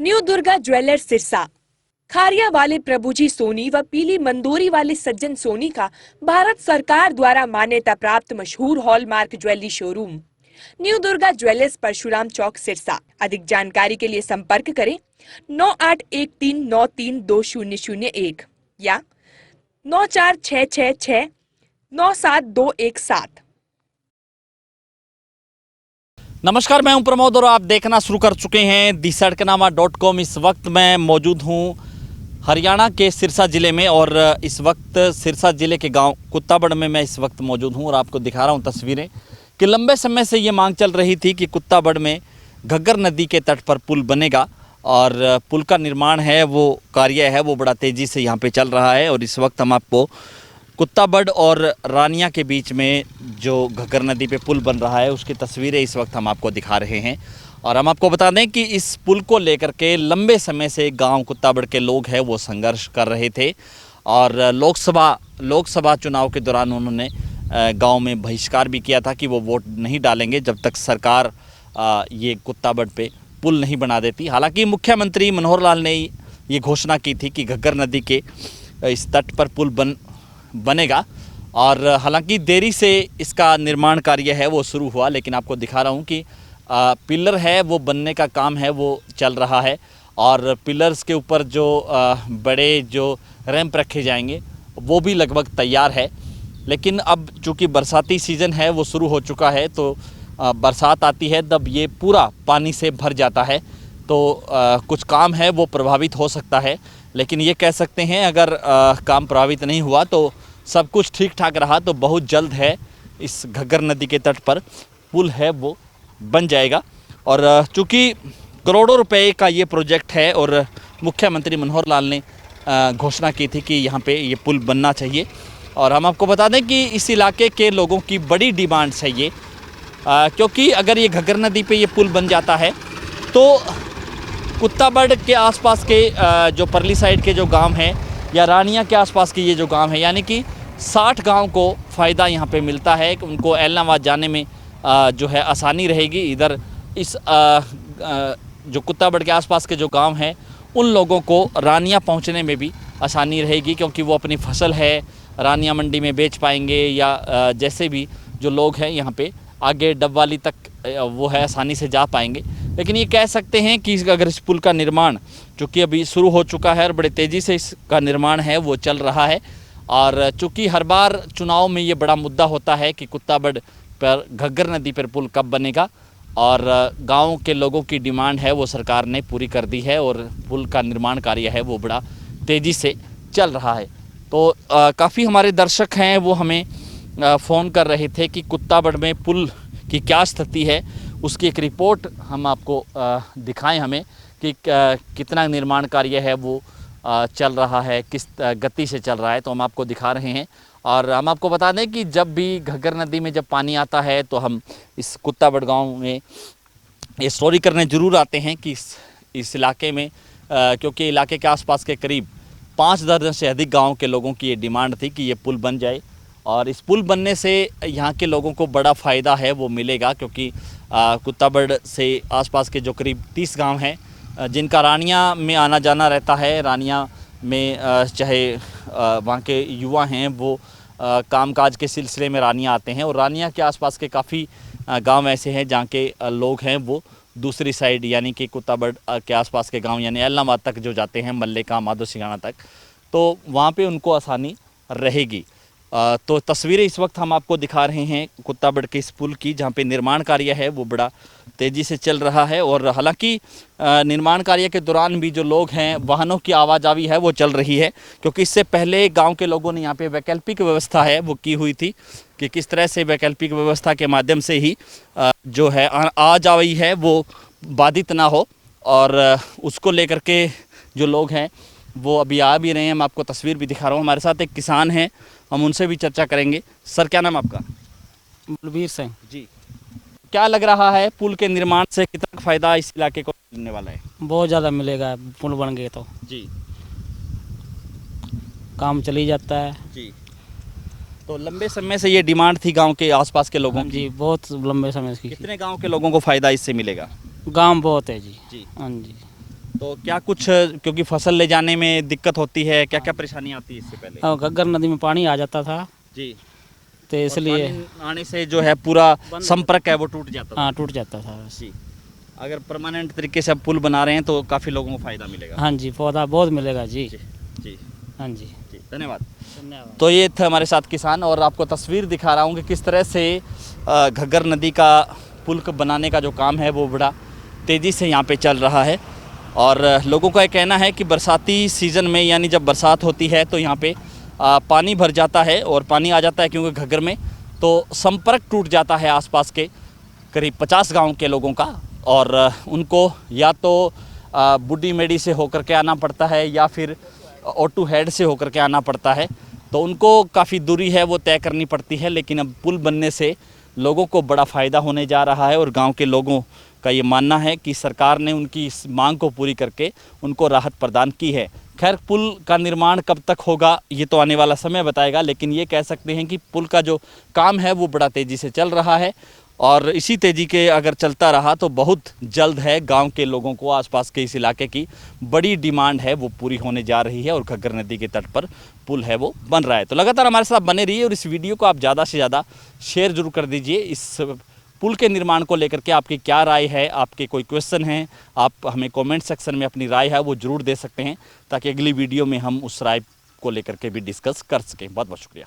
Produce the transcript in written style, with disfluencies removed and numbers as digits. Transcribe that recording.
New Durga jewellers Sirsa. Kharia वाले प्रभुजी सोनी व पीली मंदोरी वाले सज्जन सोनी का भारत सरकार द्वारा मान्यता प्राप्त मशहूर hallmark jewellery showroom new Durga jewellers Parshuram Chowk Sirsa. अधिक जानकारी के लिए संपर्क करें 9813932001 या 9466697217। नमस्कार, मैं हूं प्रमोद और आप देखना शुरू कर चुके हैं दी सड़कनामा.com। इस वक्त मैं मौजूद हूं हरियाणा के सिरसा ज़िले में और इस वक्त सिरसा ज़िले के गांव कुत्ताबड़ में मैं इस वक्त मौजूद हूं और आपको दिखा रहा हूं तस्वीरें कि लंबे समय से ये मांग चल रही थी कि कुत्ताबड़ में घग्गर नदी के तट पर पुल बनेगा और पुल का निर्माण है, वो कार्य है वो बड़ा तेज़ी से यहाँ पे चल रहा है। और इस वक्त हम आपको कुत्ताबड़ और रानिया के बीच में जो घग्गर नदी पे पुल बन रहा है उसकी तस्वीरें इस वक्त हम आपको दिखा रहे हैं। और हम आपको बता दें कि इस पुल को लेकर के लंबे समय से गांव कुत्ताबड़ के लोग हैं वो संघर्ष कर रहे थे और लोकसभा चुनाव के दौरान उन्होंने गांव में बहिष्कार भी किया था कि वो वोट नहीं डालेंगे जब तक सरकार ये कुत्ताबड़ पे पुल नहीं बना देती। हालांकि मुख्यमंत्री मनोहर लाल ने ये घोषणा की थी कि घग्गर नदी के इस तट पर पुल बनेगा और हालांकि देरी से इसका निर्माण कार्य है वो शुरू हुआ, लेकिन आपको दिखा रहा हूँ कि पिलर है वो बनने का काम है वो चल रहा है और पिलर्स के ऊपर जो बड़े जो रैंप रखे जाएंगे वो भी लगभग तैयार है। लेकिन अब चूँकि बरसाती सीज़न है वो शुरू हो चुका है, तो बरसात आती है तब ये पूरा पानी से भर जाता है, तो कुछ काम है वो प्रभावित हो सकता है। लेकिन ये कह सकते हैं अगर काम प्रभावित नहीं हुआ तो सब कुछ ठीक ठाक रहा तो बहुत जल्द है इस घग्गर नदी के तट पर पुल है वो बन जाएगा। और चूँकि करोड़ों रुपए का ये प्रोजेक्ट है और मुख्यमंत्री मनोहर लाल ने घोषणा की थी कि यहाँ पे ये पुल बनना चाहिए। और हम आपको बता दें कि इस इलाके के लोगों की बड़ी डिमांड्स है ये, क्योंकि अगर ये घग्गर नदी पे ये पुल बन जाता है तो कुत्ताबड़ के आसपास के जो परली साइड के जो गांव हैं या रानिया के आसपास के ये जो गांव हैं, यानी कि 60 गांव को फ़ायदा यहाँ पे मिलता है कि उनको एलनाबाद जाने में जो है आसानी रहेगी। इधर इस जो कुत्ताबड़ के आसपास के जो गांव हैं उन लोगों को रानिया पहुँचने में भी आसानी रहेगी, क्योंकि वो अपनी फसल है रानिया मंडी में बेच पाएंगे या जैसे भी जो लोग हैं यहाँ पे आगे डबवाली तक वो है आसानी से जा पाएंगे। लेकिन ये कह सकते हैं कि अगर इस पुल का निर्माण चूँकि अभी शुरू हो चुका है और बड़े तेज़ी से इसका निर्माण है वो चल रहा है, और चूँकि हर बार चुनाव में ये बड़ा मुद्दा होता है कि कुत्ताबड़ पर घग्गर नदी पर पुल कब बनेगा, और गांव के लोगों की डिमांड है वो सरकार ने पूरी कर दी है और पुल का निर्माण कार्य है वो बड़ा तेज़ी से चल रहा है। तो काफ़ी हमारे दर्शक हैं वो हमें फ़ोन कर रहे थे कि कुत्ताबड़ में पुल की क्या स्थिति है, उसकी एक रिपोर्ट हम आपको दिखाएं हमें कि कितना निर्माण कार्य है वो चल रहा है, किस गति से चल रहा है, तो हम आपको दिखा रहे हैं। और हम आपको बता दें कि जब भी घग्गर नदी में जब पानी आता है तो हम इस कुत्ताबड़ गांव में ये स्टोरी करने ज़रूर आते हैं कि इस इलाके में क्योंकि इलाके के आसपास के करीब 5 दर्जन से अधिक गाँव के लोगों की ये डिमांड थी कि ये पुल बन जाए और इस पुल बनने से यहाँ के लोगों को बड़ा फ़ायदा है वो मिलेगा, क्योंकि कुत्ताबड़ से आसपास के जो करीब 30 गांव हैं जिनका रानिया में आना जाना रहता है। रानिया में चाहे वहाँ के युवा हैं वो कामकाज के सिलसिले में रानिया आते हैं और रानिया के आसपास के काफ़ी गांव ऐसे हैं जहाँ के लोग हैं वो दूसरी साइड यानी कि कुत्ताबड़ के आसपास के गांव यानी एलनाबाद तक जो जाते हैं, मल्ले का माधो सिंगाना तक, तो वहाँ पे उनको आसानी रहेगी। तो तस्वीरें इस वक्त हम आपको दिखा रहे हैं कुत्ताबड़ के इस पुल की, जहाँ पे निर्माण कार्य है वो बड़ा तेज़ी से चल रहा है। और हालांकि निर्माण कार्य के दौरान भी जो लोग हैं वाहनों की आवाजाही है वो चल रही है, क्योंकि इससे पहले गांव के लोगों ने यहाँ पे वैकल्पिक व्यवस्था है वो की हुई थी कि किस तरह से वैकल्पिक व्यवस्था के माध्यम से ही जो है आवाजाही है वो बाधित ना हो, और उसको लेकर के जो लोग हैं वो अभी आ भी रहे हैं। मैं आपको तस्वीर भी दिखा रहा हूँ, हमारे साथ एक किसान हैं, हम उनसे भी चर्चा करेंगे। सर, क्या नाम आपका? बलबीर सिंह जी, क्या लग रहा है पुल के निर्माण से कितना फ़ायदा इस इलाके को मिलने वाला है? बहुत ज़्यादा मिलेगा, पुल बन गए तो जी, काम चली जाता है जी। तो लंबे समय से ये डिमांड थी गांव के आसपास के लोगों की? जी, बहुत लंबे समय की। कितने गांव के लोगों को फ़ायदा इससे मिलेगा? गांव बहुत है जी। जी। हाँ जी। तो क्या कुछ क्योंकि फसल ले जाने में दिक्कत होती है, क्या क्या परेशानी आती है इससे पहले? और घग्गर नदी में पानी आ जाता था जी। तो इसलिए पानी आने से जो है पूरा संपर्क है वो टूट जाता था। हाँ टूट जाता था बस। जी। अगर परमानेंट तरीके से अब पुल बना रहे हैं तो काफ़ी लोगों को फ़ायदा मिलेगा। हाँ जी पौधा बहुत मिलेगा जी। जी जी हाँ जी जी, धन्यवाद। धन्यवाद। तो ये थे हमारे साथ किसान और आपको तस्वीर दिखा रहा हूँ कि किस तरह से घग्गर नदी का पुल को बनाने का जो काम है वो बड़ा तेज़ी से यहाँ पे चल रहा है। और लोगों का ये कहना है कि बरसाती सीज़न में यानी जब बरसात होती है तो यहाँ पे पानी भर जाता है और पानी आ जाता है क्योंकि घग्गर में तो संपर्क टूट जाता है आसपास के करीब 50 गांव के लोगों का। और उनको या तो बूढ़ी मेडी से होकर के आना पड़ता है या फिर ऑटू हेड से होकर के आना पड़ता है। तो उनको काफ़ी दूरी है वो तय करनी पड़ती है। लेकिन अब पुल बनने से लोगों को बड़ा फ़ायदा होने जा रहा है और गांव के लोगों का ये मानना है कि सरकार ने उनकी इस मांग को पूरी करके उनको राहत प्रदान की है। खैर पुल का निर्माण कब तक होगा ये तो आने वाला समय बताएगा, लेकिन ये कह सकते हैं कि पुल का जो काम है वो बड़ा तेज़ी से चल रहा है और इसी तेज़ी के अगर चलता रहा तो बहुत जल्द है गांव के लोगों को आसपास के इस इलाके की बड़ी डिमांड है वो पूरी होने जा रही है और घग्गर नदी के तट पर पुल है वो बन रहा है। तो लगातार हमारे साथ बने रहिए और इस वीडियो को आप ज़्यादा से ज़्यादा शेयर जरूर कर दीजिए। इस पुल के निर्माण को लेकर के आपकी क्या राय है, आपके कोई क्वेश्चन हैं, आप हमें कमेंट सेक्शन में अपनी राय है वो ज़रूर दे सकते हैं ताकि अगली वीडियो में हम उस राय को लेकर के भी डिस्कस कर सकें। बहुत बहुत शुक्रिया।